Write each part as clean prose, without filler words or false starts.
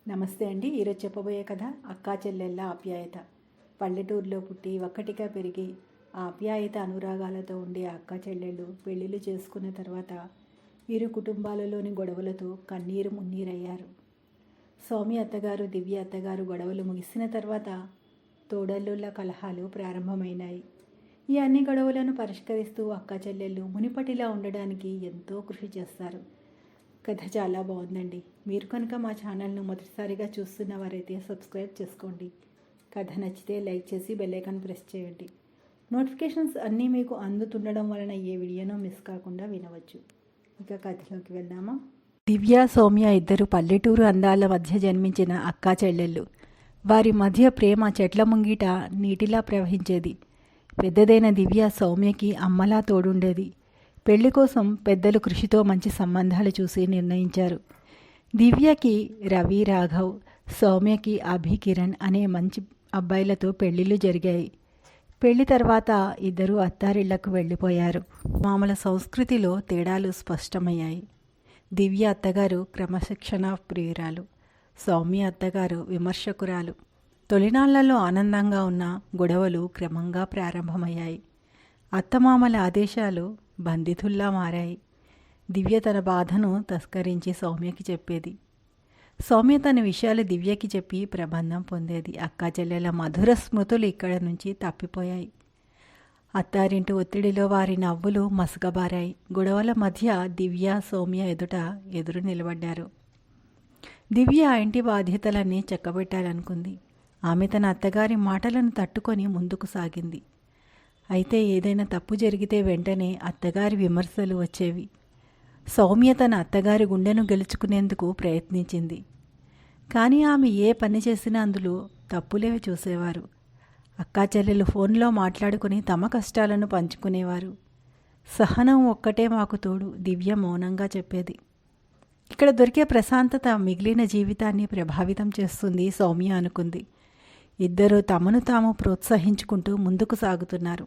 నమస్తే అండి. ఈరోజు చెప్పబోయే కథ అక్కా చెల్లెళ్ళ ఆప్యాయత. పల్లెటూరులో పుట్టి ఒక్కటిగా పెరిగి ఆ ఆప్యాయత అనురాగాలతో ఉండే అక్కా చెల్లెళ్ళు పెళ్ళిళ్ళు చేసుకున్న తర్వాత ఇరు కుటుంబాలలోని గొడవలతో కన్నీరు మున్నీరయ్యారు. సౌమ్య అత్తగారు, దివ్య అత్తగారు గొడవలు ముగిసిన తర్వాత తోడల్లుళ్ళ కలహాలు ప్రారంభమైనాయి. ఈ అన్ని గొడవలను పరిష్కరిస్తూ అక్కా చెల్లెళ్ళు మునిపటిలా ఉండడానికి ఎంతో కృషి చేస్తారు. కథ చాలా బాగుందండి. మీరు కనుక మా ఛానల్ను మొదటిసారిగా చూస్తున్న వారైతే సబ్స్క్రైబ్ చేసుకోండి. కథ నచ్చితే లైక్ చేసి బెల్ ఐకాన్ ప్రెస్ చేయండి. నోటిఫికేషన్స్ అన్నీ మీకు అందుతుండడం వలన ఏ వీడియోనో మిస్ కాకుండా వినవచ్చు. ఇక కథలోకి వెళ్దామా. దివ్య, సౌమ్య ఇద్దరు పల్లెటూరు అందాల మధ్య జన్మించిన అక్కా చెల్లెళ్ళు. వారి మధ్య ప్రేమ చెట్ల ముంగిట నీటిలా ప్రవహించేది. పెద్దదైన దివ్య సౌమ్యకి అమ్మలా తోడుండేది. పెళ్లి కోసం పెద్దలు కృషితో మంచి సంబంధాలు చూసి నిర్ణయించారు. దివ్యకి రవి, రాఘవ్, సౌమ్యకి అభి, కిరణ్ అనే మంచి అబ్బాయిలతో పెళ్లిళ్ళు జరిగాయి. పెళ్లి తర్వాత ఇద్దరు అత్తారిళ్లకు వెళ్ళిపోయారు. మామల సంస్కృతిలో తేడాలు స్పష్టమయ్యాయి. దివ్య అత్తగారు క్రమశిక్షణ ప్రియురాలు, సౌమ్య అత్తగారు విమర్శకురాలు. తొలినాళ్లలో ఆనందంగా ఉన్న గొడవలు క్రమంగా ప్రారంభమయ్యాయి. అత్తమామల ఆదేశాలు బంధితుల్లా మారాయి. దివ్య తన బాధను తస్కరించి సౌమ్యకి చెప్పేది. సౌమ్య తన విషయాలు దివ్యకి చెప్పి ప్రబంధం పొందేది. అక్కా చెల్లెల మధుర స్మృతులు ఇక్కడ నుంచి తప్పిపోయాయి. అత్తారింటి ఒత్తిడిలో వారి నవ్వులు మసకబారాయి. గొడవల మధ్య దివ్య, సౌమ్య ఎదురు నిలబడ్డారు. దివ్య ఆ ఇంటి బాధ్యతలన్నీ చక్కబెట్టాలనుకుంది. ఆమె తన అత్తగారి మాటలను తట్టుకొని ముందుకు సాగింది. అయితే ఏదైనా తప్పు జరిగితే వెంటనే అత్తగారి విమర్శలు వచ్చేవి. సౌమ్య తన అత్తగారి గుండెను గెలుచుకునేందుకు ప్రయత్నించింది. కానీ ఆమె ఏ పని చేసినా అందులో తప్పులేవి చూసేవారు. అక్కా చెల్లెలు ఫోన్లో మాట్లాడుకుని తమ కష్టాలను పంచుకునేవారు. సహనం ఒక్కటే మాకు తోడు, దివ్య మౌనంగా చెప్పేది. ఇక్కడ దొరికే ప్రశాంతత మిగిలిన జీవితాన్ని ప్రభావితం చేస్తుంది సౌమ్య అనుకుంది. ఇద్దరూ తమను తాము ప్రోత్సహించుకుంటూ ముందుకు సాగుతున్నారు.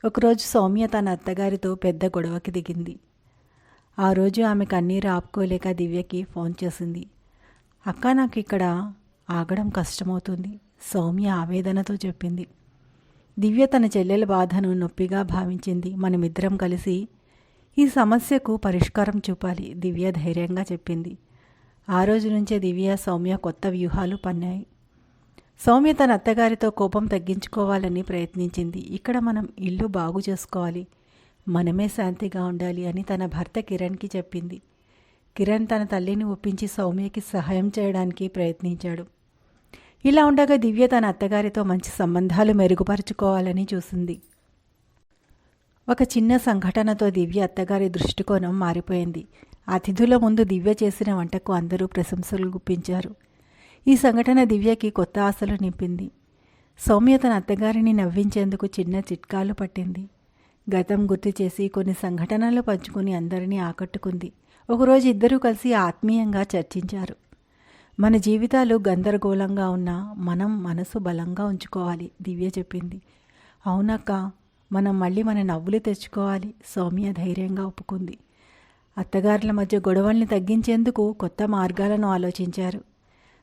ఒకరోజు సౌమ్య తన అత్తగారితో పెద్ద గొడవకి దిగింది. ఆ రోజు ఆమె కన్నీరు ఆపుకోలేక దివ్యకి ఫోన్ చేసింది. అక్క, నాకు ఇక్కడ ఆగడం కష్టమవుతుంది, సౌమ్య ఆవేదనతో చెప్పింది. దివ్య తన చెల్లెల బాధను నొప్పిగా భావించింది. మనమిద్దరం కలిసి ఈ సమస్యకు పరిష్కారం చూపాలి, దివ్య ధైర్యంగా చెప్పింది. ఆ రోజు నుంచే దివ్య, సౌమ్య కొత్త వ్యూహాలు పన్నాయి. సౌమ్య తన అత్తగారితో కోపం తగ్గించుకోవాలని ప్రయత్నించింది. ఇక్కడ మనం ఇల్లు బాగు చేసుకోవాలి, మనమే శాంతిగా ఉండాలి అని తన భర్త కిరణ్కి చెప్పింది. కిరణ్ తన తల్లిని ఒప్పించి సౌమ్యకి సహాయం చేయడానికి ప్రయత్నించాడు. ఇలా ఉండగా దివ్య తన అత్తగారితో మంచి సంబంధాలు మెరుగుపరుచుకోవాలని చూసింది. ఒక చిన్న సంఘటనతో దివ్య అత్తగారి దృష్టికోణం మారిపోయింది. అతిథుల ముందు దివ్య చేసిన వంటకు అందరూ ప్రశంసలు గుప్పించారు. ఈ సంఘటన దివ్యకి కొత్త ఆశలు నింపింది. సౌమ్య తన అత్తగారిని నవ్వించేందుకు చిన్న చిట్కాలు పట్టింది. గతం గుర్తు చేసి కొన్ని సంఘటనలు పంచుకుని అందరినీ ఆకట్టుకుంది. ఒకరోజు ఇద్దరూ కలిసి ఆత్మీయంగా చర్చించారు. మన జీవితాలు గందరగోళంగా ఉన్నా మనం మనసు బలంగా ఉంచుకోవాలి, దివ్య చెప్పింది. అవునక్క, మనం మళ్ళీ మన నవ్వులు తెచ్చుకోవాలి, సౌమ్య ధైర్యంగా ఒప్పుకుంది. అత్తగారుల మధ్య గొడవల్ని తగ్గించేందుకు కొత్త మార్గాలను ఆలోచించారు.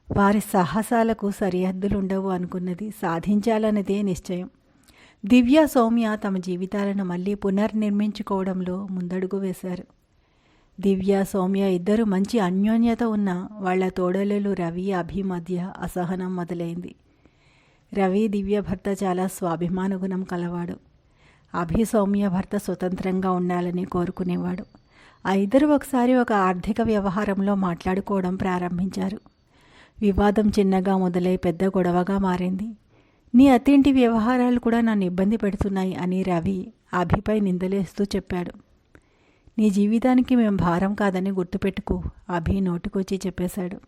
వారి సాహసాలకు సరిహద్దులుండవు అనుకున్నది సాధించాలన్నదే నిశ్చయం. దివ్య, సౌమ్య తమ జీవితాలను మళ్ళీ పునర్నిర్మించుకోవడంలో ముందడుగు వేశారు. దివ్య, సౌమ్య ఇద్దరు మంచి అన్యోన్యత ఉన్న వాళ్ల తోడలు రవి, అభి మధ్య అసహనం మొదలైంది. రవి దివ్య భర్త చాలా స్వాభిమాన గుణం కలవాడు. అభి సౌమ్య భర్త స్వతంత్రంగా ఉండాలని కోరుకునేవాడు. ఆ ఇద్దరు ఒకసారి ఒక ఆర్థిక వ్యవహారంలో మాట్లాడుకోవడం ప్రారంభించారు. వివాదం చిన్నగా మొదలై పెద్ద గొడవగా మారింది. నీ అత్తింటి వ్యవహారాలు కూడా నన్ను ఇబ్బంది పెడుతున్నాయి అని రవి అభిపై నిందలేస్తూ చెప్పాడు. నీ జీవితానికి మేము భారం కాదని గుర్తుపెట్టుకో, అభి నోటికొచ్చి చెప్పేశాడు.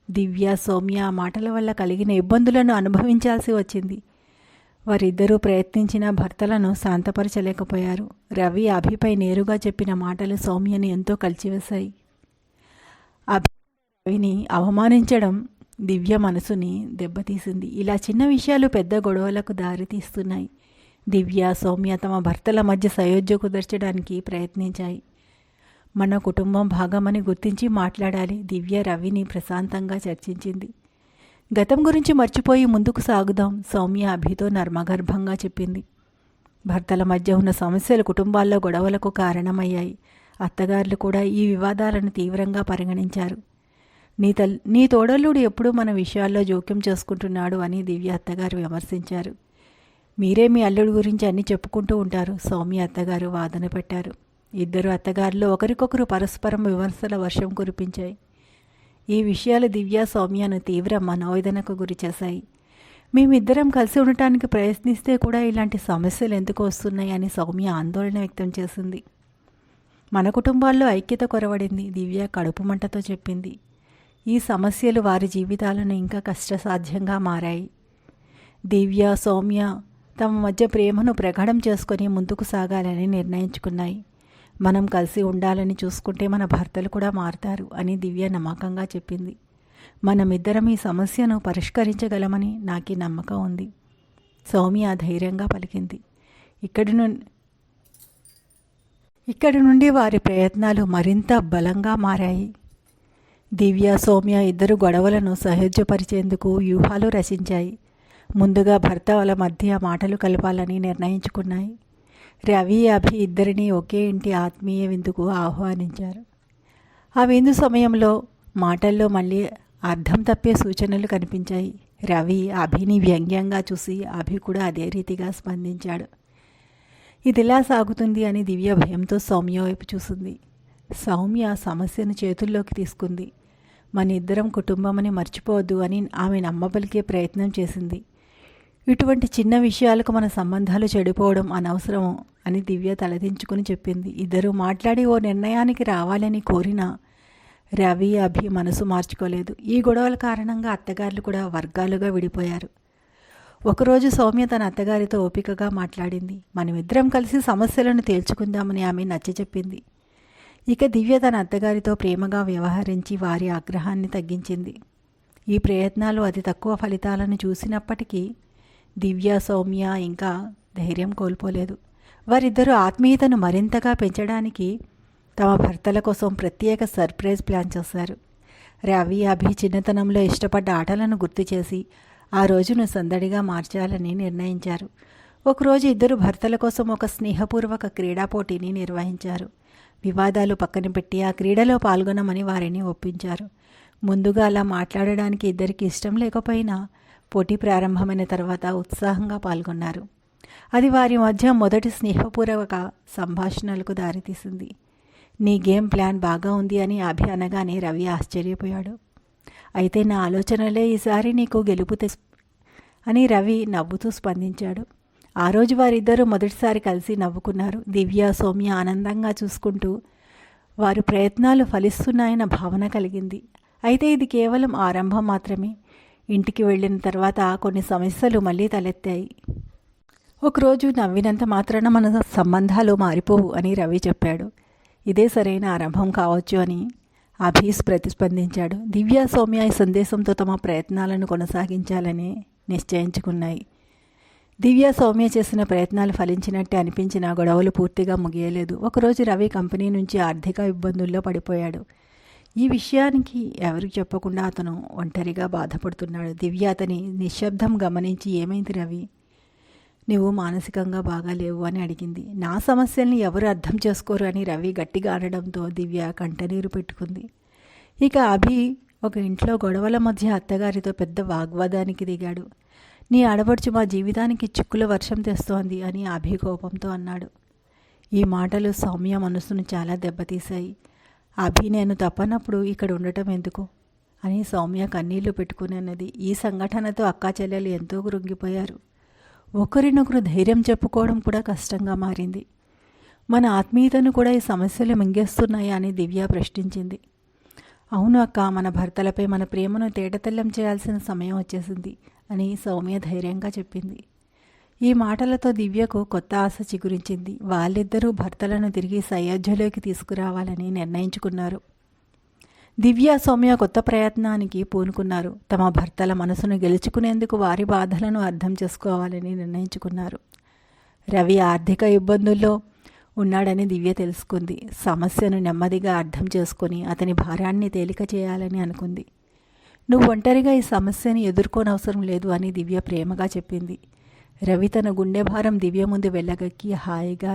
దివ్య, సౌమ్య ఆ మాటల వల్ల కలిగిన ఇబ్బందులను అనుభవించాల్సి వచ్చింది. వారిద్దరూ ప్రయత్నించిన భర్తలను శాంతపరచలేకపోయారు. రవి అభిపై నేరుగా చెప్పిన మాటలు సౌమ్యని ఎంతో కలిచివేశాయి. రవిని అవమానించడం దివ్య మనసుని దెబ్బతీసింది. ఇలా చిన్న విషయాలు పెద్ద గొడవలకు దారితీస్తున్నాయి. దివ్య, సౌమ్య తమ భర్తల మధ్య సయోధ్య కుదర్చడానికి ప్రయత్నించాయి. మన కుటుంబం భాగమని గుర్తించి మాట్లాడాలి. దివ్య రవిని ప్రశాంతంగా చర్చించింది. గతం గురించి మర్చిపోయి ముందుకు సాగుదాం, సౌమ్య అభితో నర్మగర్భంగా చెప్పింది. భర్తల మధ్య ఉన్న సమస్యలు కుటుంబాల్లో గొడవలకు కారణమయ్యాయి. అత్తగారులు కూడా ఈ వివాదాలను తీవ్రంగా పరిగణించారు. నీ తోడల్లుడు ఎప్పుడూ మన విషయాల్లో జోక్యం చేసుకుంటున్నాడు అని దివ్య అత్తగారు విమర్శించారు. మీరే మీ అల్లుడి గురించి అన్నీ చెప్పుకుంటూ ఉంటారు, సౌమ్య అత్తగారు వాదన పెట్టారు. ఇద్దరు అత్తగారులు ఒకరికొకరు పరస్పరం విమర్శల వర్షం కురిపించాయి. ఈ విషయాలు దివ్య సౌమ్యను తీవ్ర మనోవేదనకు గురి చేశాయి. మేమిద్దరం కలిసి ఉండటానికి ప్రయత్నిస్తే కూడా ఇలాంటి సమస్యలు ఎందుకు వస్తున్నాయి అని సౌమ్య ఆందోళన వ్యక్తం చేసింది. మన కుటుంబాల్లో ఐక్యత కొరవడింది, దివ్య కడుపు మంటతో చెప్పింది. ఈ సమస్యలు వారి జీవితాలను ఇంకా కష్టసాధ్యంగా మారాయి. దివ్య సౌమ్య తమ మధ్య ప్రేమను ప్రగాఢం చేసుకొని ముందుకు సాగాలని నిర్ణయించుకున్నాయి. మనం కలిసి ఉండాలని చూసుకుంటే మన భర్తలు కూడా మారుతారు అని దివ్య నమ్మకంగా చెప్పింది. మనమిద్దరం ఈ సమస్యను పరిష్కరించగలమని నాకు నమ్మకం ఉంది, సౌమ్య ధైర్యంగా పలికింది. ఇక్కడి నుండి వారి ప్రయత్నాలు మరింత బలంగా మారాయి. దివ్య సౌమ్య ఇద్దరు గొడవలను సహజపరిచేందుకు వ్యూహాలు రచించాయి. ముందుగా భర్తల మధ్య మాటలు కలపాలని నిర్ణయించుకున్నాయి. రవి అభి ఇద్దరిని ఒకే ఇంటి ఆత్మీయ విందుకు ఆహ్వానించారు. ఆ విందు సమయంలో మాటల్లో మళ్ళీ అర్థం తప్పే సూచనలు కనిపించాయి. రవి అభిని వ్యంగ్యంగా చూసి అభి కూడా అదే రీతిగా స్పందించాడు. ఇదిలా సాగుతుంది అని దివ్య భయంతో సౌమ్య వైపు చూసింది. సౌమ్య సమస్యను చేతుల్లోకి తీసుకుంది. మన ఇద్దరం కుటుంబమని మర్చిపోవద్దు అని ఆమె నమ్మబలికే ప్రయత్నం చేసింది. ఇటువంటి చిన్న విషయాలకు మన సంబంధాలు చెడిపోవడం అనవసరము అని దివ్య తలదించుకుని చెప్పింది. ఇద్దరు మాట్లాడి ఓ నిర్ణయానికి రావాలని కోరినా రవి అభి మనసు మార్చుకోలేదు. ఈ గొడవల కారణంగా అత్తగారులు కూడా వర్గాలుగా విడిపోయారు. ఒకరోజు సౌమ్య తన అత్తగారితో ఓపికగా మాట్లాడింది. మనమిద్దరం కలిసి సమస్యలను తేల్చుకుందామని ఆమె నచ్చచెప్పింది. ఇక దివ్య తన అత్తగారితో ప్రేమగా వ్యవహరించి వారి ఆగ్రహాన్ని తగ్గించింది. ఈ ప్రయత్నాలు అతి తక్కువ ఫలితాలను చూసినప్పటికీ దివ్య సౌమ్య ఇంకా ధైర్యం కోల్పోలేదు. వారిద్దరూ ఆత్మీయతను మరింతగా పెంచడానికి తమ భర్తల కోసం ప్రత్యేక సర్ప్రైజ్ ప్లాన్ చేశారు. రవి అభి చిన్నతనంలో ఇష్టపడ్డ ఆటలను గుర్తు చేసి ఆ రోజును సందడిగా మార్చాలని నిర్ణయించారు. ఒకరోజు ఇద్దరు భర్తల కోసం ఒక స్నేహపూర్వక క్రీడా పోటీని నిర్వహించారు. వివాదాలు పక్కన పెట్టి ఆ క్రీడలో పాల్గొనమని వారిని ఒప్పించారు. ముందుగా అలా మాట్లాడడానికి ఇద్దరికి ఇష్టం లేకపోయినా పోటీ ప్రారంభమైన తర్వాత ఉత్సాహంగా పాల్గొన్నారు. అది వారి మధ్య మొదటి స్నేహపూర్వక సంభాషణలకు దారితీసింది. నీ గేమ్ ప్లాన్ బాగా ఉంది అని అభి అనగానే రవి ఆశ్చర్యపోయాడు. అయితే నా ఆలోచనలే ఈసారి నీకు గెలుపు అని రవి నవ్వుతూ స్పందించాడు. ఆ రోజు వారిద్దరూ మొదటిసారి కలిసి నవ్వుకున్నారు. దివ్య సౌమ్య ఆనందంగా చూసుకుంటూ వారి ప్రయత్నాలు ఫలిస్తున్నాయన్న భావన కలిగింది. అయితే ఇది కేవలం ఆరంభం మాత్రమే. ఇంటికి వెళ్ళిన తర్వాత కొన్ని సమస్యలు మళ్ళీ తలెత్తాయి. ఒకరోజు నవ్వినంత మాత్రాన మన సంబంధాలు మారిపోవు అని రవి చెప్పాడు. ఇదే సరైన ఆరంభం కావచ్చు అని అభీస్ ప్రతిస్పందించాడు. దివ్య సౌమ్య ఈ సందేశంతో తమ ప్రయత్నాలను కొనసాగించాలని నిశ్చయించుకున్నాయి. దివ్య సౌమ్య చేసిన ప్రయత్నాలు ఫలించినట్టే అనిపించిన గొడవలు పూర్తిగా ముగియలేదు. ఒకరోజు రవి కంపెనీ నుంచి ఆర్థిక ఇబ్బందుల్లో పడిపోయాడు. ఈ విషయానికి ఎవరికి చెప్పకుండా అతను ఒంటరిగా బాధపడుతున్నాడు. దివ్య అతని నిశ్శబ్దం గమనించి, ఏమైంది రవి, నువ్వు మానసికంగా బాగాలేవు అని అడిగింది. నా సమస్యల్ని ఎవరు అర్థం చేసుకోరు అని రవి గట్టిగా అనడంతో దివ్య కంటనీరు పెట్టుకుంది. ఇక అభి ఒక ఇంట్లో గొడవల మధ్య అత్తగారితో పెద్ద వాగ్వాదానికి దిగాడు. నీ ఆడపడుచు మా జీవితానికి చిక్కుల వర్షం తెస్తోంది అని అభి కోపంతో అన్నాడు. ఈ మాటలు సౌమ్య మనసును చాలా దెబ్బతీశాయి. అభి నేను తప్పనప్పుడు ఇక్కడ ఉండటం ఎందుకు అని సౌమ్య కన్నీళ్లు పెట్టుకుని అన్నది. ఈ సంఘటనతో అక్కా చెల్లెలు ఎంతో కృంగిపోయారు. ఒకరినొకరు ధైర్యం చెప్పుకోవడం కూడా కష్టంగా మారింది. మన ఆత్మీయతను కూడా ఈ సమస్యలు మింగేస్తున్నాయా అని దివ్య ప్రశ్నించింది. అవును అక్క, మన భర్తలపై మన ప్రేమను తేటతెల్లం చేయాల్సిన సమయం వచ్చేసింది అని సౌమ్య ధైర్యంగా చెప్పింది. ఈ మాటలతో దివ్యకు కొత్త ఆశ చిగురించింది. వాళ్ళిద్దరూ భర్తలను తిరిగి సయోధ్యలోకి తీసుకురావాలని నిర్ణయించుకున్నారు. దివ్య సౌమ్య కొత్త ప్రయత్నానికి పూనుకున్నారు. తమ భర్తల మనసును గెలుచుకునేందుకు వారి బాధలను అర్థం చేసుకోవాలని నిర్ణయించుకున్నారు. రవి ఆర్థిక ఇబ్బందుల్లో ఉన్నాడని దివ్య తెలుసుకుంది. సమస్యను నెమ్మదిగా అర్థం చేసుకొని అతని భారాన్ని తేలిక చేయాలని అనుకుంది. నువ్వు ఒంటరిగా ఈ సమస్యని ఎదుర్కోనవసరం లేదు అని దివ్య ప్రేమగా చెప్పింది. రవి తన గుండె భారం దివ్య ముందు వెళ్ళగక్కి హాయిగా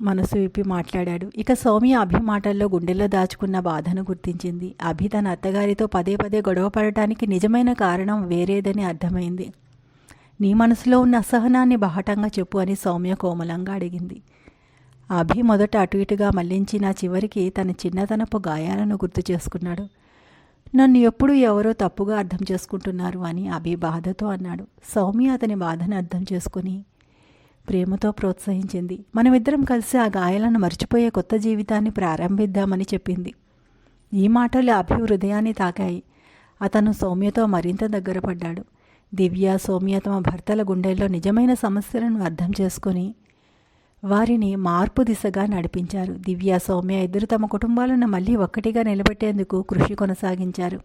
మనసు విప్పి మాట్లాడాడు. ఇక సౌమ్య అభి మాటల్లో గుండెల్లో దాచుకున్న బాధను గుర్తించింది. అభి తన అత్తగారితో పదే పదే గొడవ పడటానికి నిజమైన కారణం వేరేదని అర్థమైంది. నీ మనసులో ఉన్న అసహనాన్ని బాహటంగా చెప్పు అని సౌమ్య కోమలంగా అడిగింది. అభి మొదట అటు ఇటుగా మళ్లించిన చివరికి తన చిన్నతనపు గాయాలను గుర్తు చేసుకున్నాడు. నన్ను ఎప్పుడూ ఎవరో తప్పుగా అర్థం చేసుకుంటున్నారు అని అభి బాధతో అన్నాడు. సౌమ్య అతని బాధను అర్థం చేసుకుని ప్రేమతో ప్రోత్సహించింది. మనమిద్దరం కలిసి ఆ గాయాలను మర్చిపోయే కొత్త జీవితాన్ని ప్రారంభిద్దామని చెప్పింది. ఈ మాటలు అభి హృదయాన్ని తాకాయి. అతను సౌమ్యతో మరింత దగ్గర పడ్డాడు. దివ్య, సౌమ్య తమ భర్తల గుండెల్లో నిజమైన సమస్యలను అర్థం చేసుకుని వారిని మార్పు దిశగా నడిపించారు. దివ్య, సౌమ్య ఇద్దరు తమ కుటుంబాలను మళ్ళీ ఒక్కటిగా నిలబెట్టేందుకు కృషి కొనసాగించారు.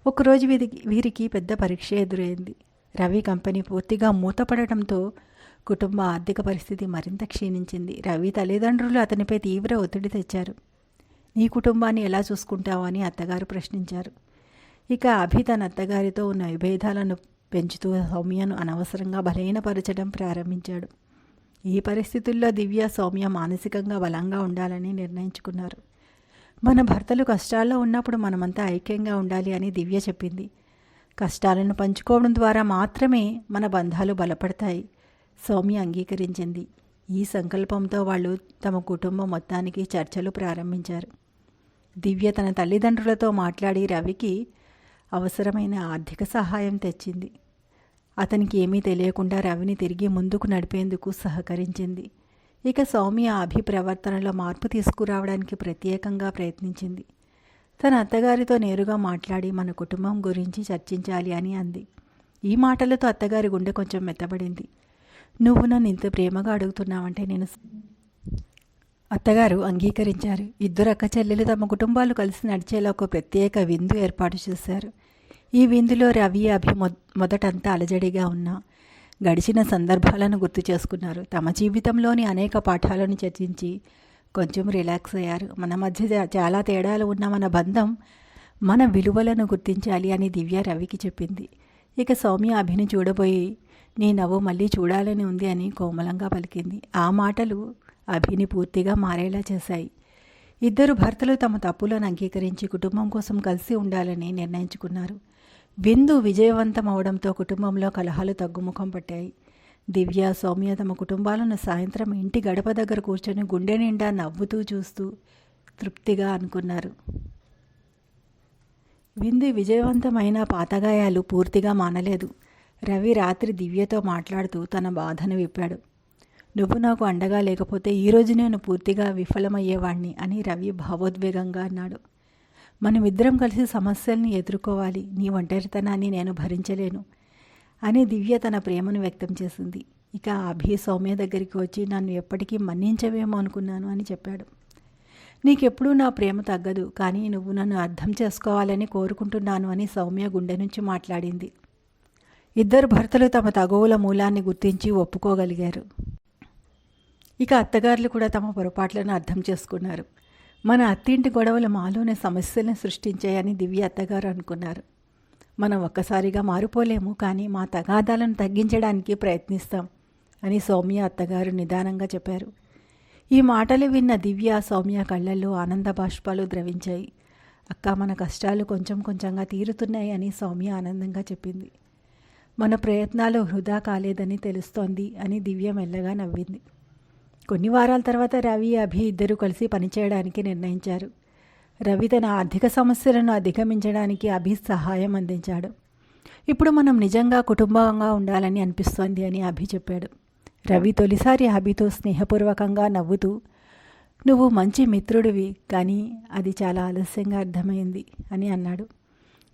ఒకరోజు వీరికి పెద్ద పరీక్ష ఎదురైంది. రవి కంపెనీ పూర్తిగా మూతపడటంతో కుటుంబ ఆర్థిక పరిస్థితి మరింత క్షీణించింది. రవి తల్లిదండ్రులు అతనిపై తీవ్ర ఒత్తిడి తెచ్చారు. నీ కుటుంబాన్ని ఎలా చూసుకుంటావు అని అత్తగారు ప్రశ్నించారు. ఇక అభి తన అత్తగారితో ఉన్న విభేదాలను పెంచుతూ సౌమ్యను అనవసరంగా బలహీనపరచడం ప్రారంభించాడు. ఈ పరిస్థితుల్లో దివ్య, సౌమ్య మానసికంగా బలంగా ఉండాలని నిర్ణయించుకున్నారు. మన భర్తలు కష్టాల్లో ఉన్నప్పుడు మనమంతా ఐక్యంగా ఉండాలి అని దివ్య చెప్పింది. కష్టాలను పంచుకోవడం ద్వారా మాత్రమే మన బంధాలు బలపడతాయి. సౌమ్య అంగీకరించింది. ఈ సంకల్పంతో వాళ్ళు తమ కుటుంబం మొత్తానికి చర్చలు ప్రారంభించారు. దివ్య తన తల్లిదండ్రులతో మాట్లాడి రవికి అవసరమైన ఆర్థిక సహాయం తెచ్చింది. అతనికి ఏమీ తెలియకుండా రవిని తిరిగి ముందుకు నడిపేందుకు సహకరించింది. ఇక సౌమ్య అభి ప్రవర్తనలో మార్పు తీసుకురావడానికి ప్రత్యేకంగా ప్రయత్నించింది. తన అత్తగారితో నేరుగా మాట్లాడి మన కుటుంబం గురించి చర్చించాలి అని అంది. ఈ మాటలతో అత్తగారి గుండె కొంచెం మెత్తబడింది. నువ్వు నన్ను ఇంత ప్రేమగా అడుగుతున్నావంటే నేను అత్తగారు అంగీకరించారు. ఇద్దరు అక్క చెల్లెలు తమ కుటుంబాలు కలిసి నడిచేలా ఒక ప్రత్యేక విందు ఏర్పాటు చేశారు. ఈ విందులో రవి, అభి మొదటంతా అలజడిగా ఉన్నా గడిచిన సందర్భాలను గుర్తు చేసుకున్నారు. తమ జీవితంలోని అనేక పాఠాలను చర్చించి కొంచెం రిలాక్స్ అయ్యారు. మన మధ్య చాలా తేడాలు ఉన్న మన బంధం, మన విలువలను గుర్తించాలి అని దివ్య రవికి చెప్పింది. ఇక సౌమ్య అభిని చూడబోయి నీ నవ్వు మళ్ళీ చూడాలని ఉంది అని కోమలంగా పలికింది. ఆ మాటలు అభిని పూర్తిగా మారేలా చేశాయి. ఇద్దరు భర్తలు తమ తప్పులను అంగీకరించి కుటుంబం కోసం కలిసి ఉండాలని నిర్ణయించుకున్నారు. విందు విజయవంతం అవడంతో కుటుంబంలో కలహాలు తగ్గుముఖం పట్టాయి. దివ్య, సౌమ్య తమ కుటుంబాలను సాయంత్రం ఇంటి గడప దగ్గర కూర్చొని గుండె నిండా నవ్వుతూ చూస్తూ తృప్తిగా అనుకున్నారు. విందు విజయవంతమైన పాతగాయాలు పూర్తిగా మానలేదు. రవి రాత్రి దివ్యతో మాట్లాడుతూ తన బాధను విప్పాడు. నువ్వు నాకు అండగా లేకపోతే ఈరోజు నేను పూర్తిగా విఫలమయ్యేవాణ్ణి అని రవి భావోద్వేగంగా అన్నాడు. మనమిద్దరం కలిసి సమస్యల్ని ఎదుర్కోవాలి. నీ ఒంటరితనాన్ని నేను భరించలేను అని దివ్య తన ప్రేమను వ్యక్తం చేసింది. ఇక అభి సౌమ్య దగ్గరికి వచ్చి నన్ను ఎప్పటికీ మన్నించవేమో అనుకున్నాను అని చెప్పాడు. నీకెప్పుడూ నా ప్రేమ తగ్గదు, కానీ నువ్వు నన్ను అర్థం చేసుకోవాలని కోరుకుంటున్నాను అని సౌమ్య గుండె నుంచి మాట్లాడింది. ఇద్దరు భర్తలు తమ తగువుల మూలాన్ని గుర్తించి ఒప్పుకోగలిగారు. ఇక అత్తగారులు కూడా తమ పొరపాట్లను అర్థం చేసుకున్నారు. మన అత్తింటి గొడవలు మాలోనే సమస్యలను సృష్టించాయని దివ్య అత్తగారు అనుకున్నారు. మనం ఒక్కసారిగా మారిపోలేము, కానీ మా తగాదాలను తగ్గించడానికి ప్రయత్నిస్తాం అని సౌమ్య అత్తగారు నిదానంగా చెప్పారు. ఈ మాటలు విన్న దివ్య, సౌమ్య కళ్ళల్లో ఆనంద బాష్పాలు ద్రవించాయి. అక్క, మన కష్టాలు కొంచెం కొంచెంగా తీరుతున్నాయి అని సౌమ్య ఆనందంగా చెప్పింది. మన ప్రయత్నాలు వృధా కాలేదని తెలుస్తోంది అని దివ్య మెల్లగా నవ్వింది. కొన్ని వారాల తర్వాత రవి, అభి ఇద్దరూ కలిసి పనిచేయడానికి నిర్ణయించారు. రవి తన ఆర్థిక సమస్యలను అధిగమించడానికి అభి సహాయం అందించాడు. ఇప్పుడు మనం నిజంగా కుటుంబంగా ఉండాలని అనిపిస్తోంది అని అభి చెప్పాడు. రవి తొలిసారి అభితో స్నేహపూర్వకంగా నవ్వుతూ, నువ్వు మంచి మిత్రుడివి, కానీ అది చాలా ఆలస్యంగా అర్థమైంది అని అన్నాడు.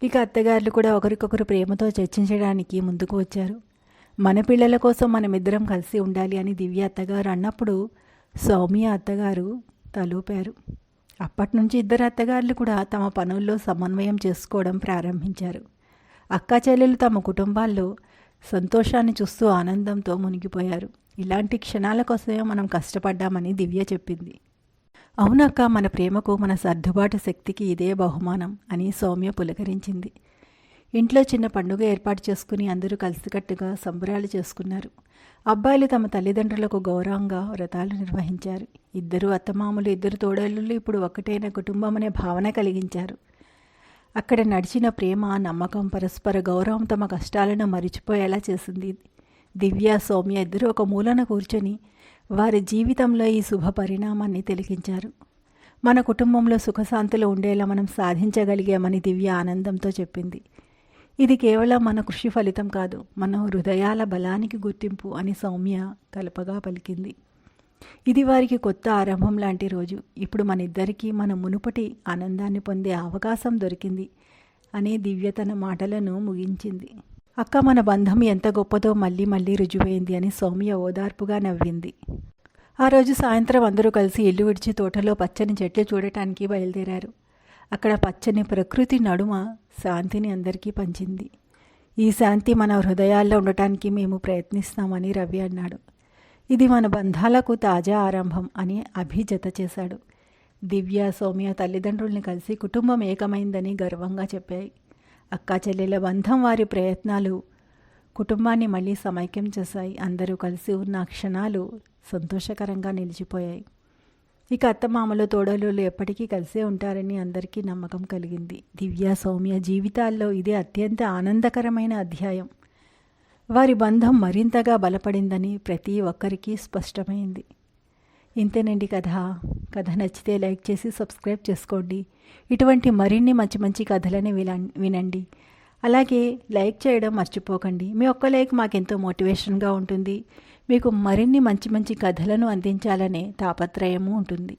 ఇక అత్తగారులు కూడా ఒకరికొకరు ప్రేమతో చర్చించడానికి ముందుకు వచ్చారు. మన పిల్లల కోసం మనమిద్దరం కలిసి ఉండాలి అని దివ్య అత్తగారు అన్నప్పుడు సౌమ్య అత్తగారు తలూపారు. అప్పటి నుంచి ఇద్దరు అత్తగారులు కూడా తమ పనుల్లో సమన్వయం చేసుకోవడం ప్రారంభించారు. అక్కా చెల్లెలు తమ కుటుంబాల్లో సంతోషాన్ని చూస్తూ ఆనందంతో మునిగిపోయారు. ఇలాంటి క్షణాల కోసమే మనం కష్టపడ్డామని దివ్య చెప్పింది. అవునక్క, మన ప్రేమకు మన సర్దుబాటు శక్తికి ఇదే బహుమానం అని సౌమ్య పులకరించింది. ఇంట్లో చిన్న పండుగ ఏర్పాటు చేసుకుని అందరూ కలిసికట్టుగా సంబరాలు చేసుకున్నారు. అబ్బాయిలు తమ తల్లిదండ్రులకు గౌరవంగా వ్రతాలు నిర్వహించారు. ఇద్దరు అత్తమామలు, ఇద్దరు తోడళ్ళు ఇప్పుడు ఒక్కటైన కుటుంబం అనే భావన కలిగించారు. అక్కడ నడిచిన ప్రేమ, నమ్మకం, పరస్పర గౌరవం తమ కష్టాలను మరిచిపోయేలా చేసింది. దివ్య, సౌమ్య ఇద్దరు ఒక మూలన కూర్చొని వారి జీవితంలో ఈ శుభ పరిణామాన్ని తిలకించారు. మన కుటుంబంలో సుఖశాంతులు ఉండేలా మనం సాధించగలిగామని దివ్య ఆనందంతో చెప్పింది. ఇది కేవలం మన కృషి ఫలితం కాదు, మన హృదయాల బలానికి గుర్తింపు అని సౌమ్య కలపగా పలికింది. ఇది వారికి కొత్త ఆరంభం లాంటి రోజు. ఇప్పుడు మన ఇద్దరికీ మన మునుపటి ఆనందాన్ని పొందే అవకాశం దొరికింది అని దివ్య తన మాటలను ముగించింది. అక్క, మన బంధం ఎంత గొప్పదో మళ్ళీ మళ్ళీ రుజువైంది అని సౌమ్య ఓదార్పుగా నవ్వింది. ఆ రోజు సాయంత్రం అందరూ కలిసి ఇల్లు విడిచి తోటలో పచ్చని చెట్లు చూడటానికి బయలుదేరారు. అక్కడ పచ్చని ప్రకృతి నడుమ శాంతిని అందరికీ పంచింది. ఈ శాంతి మన హృదయాల్లో ఉండటానికి మేము ప్రయత్నిస్తామని రవి అన్నాడు. ఇది మన బంధాలకు తాజా ఆరంభం అని అభి జత చేశాడు. దివ్య, సౌమ్య తల్లిదండ్రుల్ని కలిసి కుటుంబం ఏకమైందని గర్వంగా చెప్పాయి. అక్కా చెల్లెల బంధం, వారి ప్రయత్నాలు కుటుంబాన్ని మళ్ళీ సమైక్యం చేశాయి. అందరూ కలిసి ఉన్న క్షణాలు సంతోషకరంగా నిలిచిపోయాయి. ఇక అత్తమామలు, తోడలు ఎప్పటికీ కలిసే ఉంటారని అందరికీ నమ్మకం కలిగింది. దివ్య, సౌమ్య జీవితాల్లో ఇదే అత్యంత ఆనందకరమైన అధ్యాయం. వారి బంధం మరింతగా బలపడిందని ప్రతి ఒక్కరికి స్పష్టమైంది. ఇంతేనండి కథ నచ్చితే లైక్ చేసి సబ్స్క్రైబ్ చేసుకోండి. ఇటువంటి మరిన్ని మంచి మంచి కథలని వినండి. అలాగే లైక్ చేయడం మర్చిపోకండి. మీ ఒక్క లైక్ మాకెంతో మోటివేషన్గా ఉంటుంది. మీకు మరిన్ని మంచి మంచి కథలను అందించాలనే తాపత్రయము ఉంటుంది.